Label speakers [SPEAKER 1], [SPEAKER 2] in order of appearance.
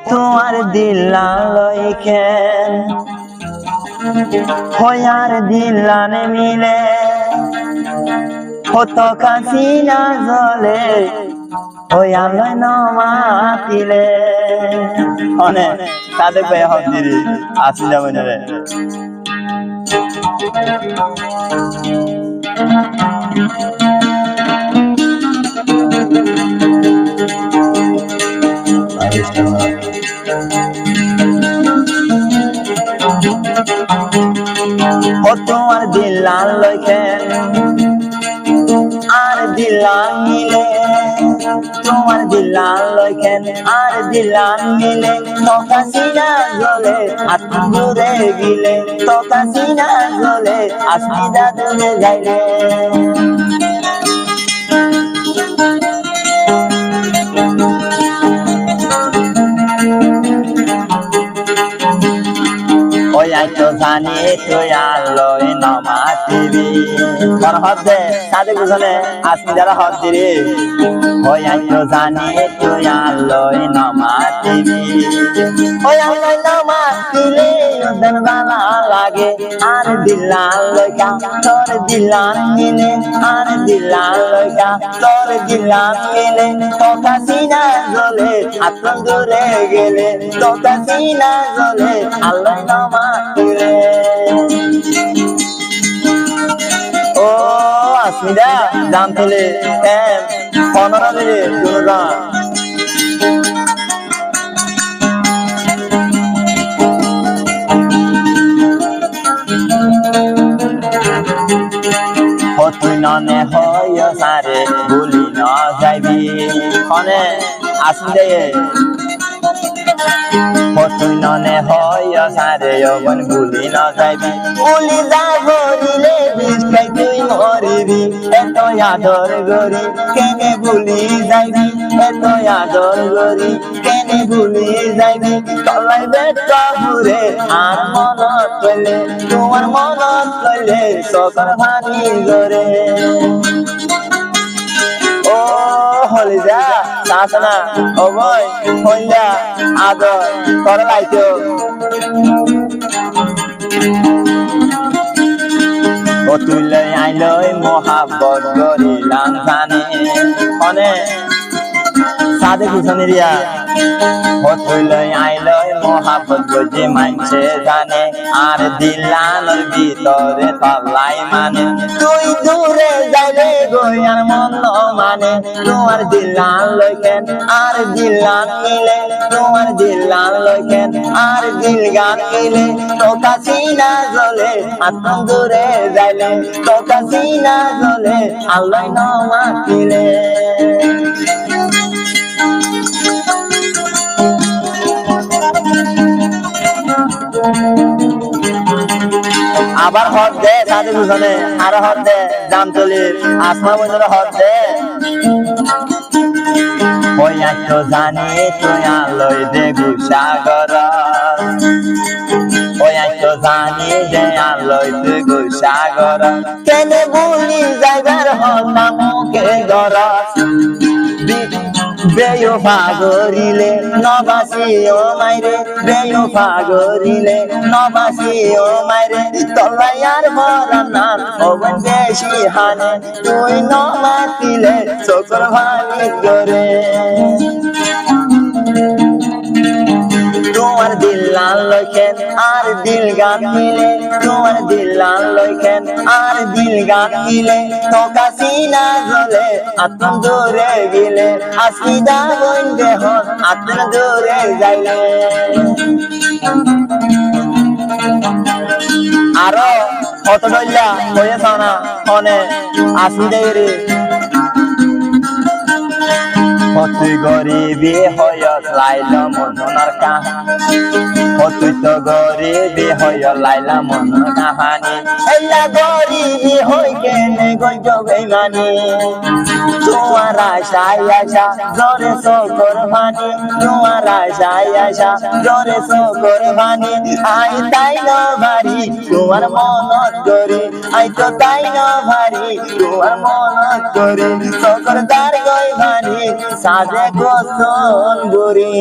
[SPEAKER 1] তোমার দিলান হয়ার দিলান মিলে হতো কাসিনা জলে হয়ালয় নমাতিলে অনেক তাদের পেয়ে হদিরি আসি যাবেন রে তোমার দিলান লইছেন আর দিলান মিলে তোমার দিলান লইছেন আর দিলান মিলে তকাসিনা জলে আত্মুরে গিলে তকাসিনা জলে আসিদা দূরে যাইলে তো জানি তুই আলোয় নমাতিবি কার হদে সাদে বুঝলে আসি যারা হদিরি ওই তো জানি তুই আলোয় নমাতিবি ওই আলোয় নমাতিলে ওদের বালা লাগে আর দিলান লইকা তোর দিলান মিলে আর দিলান লইকা তোর দিলান মিলে তকাসিনা জলে আত্ম দূরে গেলে তকাসিনা জলে আলোয় নমাতিলে ও আসমিদা দাম তোলে পনেরো দিলে দুজন তুই ননে হয় সারে ভুলি ন যাইবি কনে আসি দে তুই ননে হয় সারে অবন ভুলি ন যাইবি ভুলি যাব দিলে বিষ্কাই তুই মরিবি এত আদর গরি কেনে ভুলি যাইবি এত আদর গরি কেনে ভুলি যাইবি তলাই বেটা ঘুরে আর মনত কইলে তোমার মনত কইলে সকর ভানি গরে ও হলি যা শাসনা অবয় হইলা আদর কর লাইতো ও তুই লই আইলই মহাব্বত করিলাম জানে অনে সাদে কুসনেরিয়া ও তুই লই আইলই মহাব্বত যে মানছে জানে আর দিলানোর ভিতরে তলাই মানে তুই দূরে যাইলে গয়ার মন মানে তোমার দিলান লইকেন আর দিলান মিলে তোমার দিলান লইকেন আর দিল গান মিলে তকাসিনা জলে আত্ম দূরে যাইলে তকাসিনা জলে আল্লাহ নমাতিলে আবার হদ দে সাথে দুজনে আর হদ দে জামতলির আসমা বন্ধুরা হদ দে ওই তো জানি তুই আলোয় দে গুসাগর ওই তো জানি দে আলোয় তুই গুসাগর কেনে ভুলি যাইবার হতা মুখে গর বেয়ো ফাগরিলে নবাসিও মাইরে বেয়ো ফাগরিলে নবাসিও মাইরে তলায়ার মরা নাম ওবন বেশি হানে তুই নমাতিলে সকর ভানি করে তোমার দিলান লইকেন আর দিল গান মিলে তোমার দিলান লইকেন আর দিল গান মিলে তকাসিনা জলে আত্ম দূরে গেলে আসিদা বইন দেহ আত্ম দূরে যাইলে আরো কত ডইলা হয়েছ না ফোনে আসিদে রে তুই গরিবি হয় লাইলা মনর কাহানি তুই তো গরিবি হয় লাইলা মনর কাহানি এলা গরিবি হই কেনে গঞ্জ বেমানি তোমার আশায় আশা জরে সকর ভানি তোমার আশায় আশা জরে সকর ভানি আই তাই ন ভারি তোমার মনত করি আই তো তাই ন ভারি তোমার মনত করি সকর দার গই ভানি সাজে গোসন বুড়ি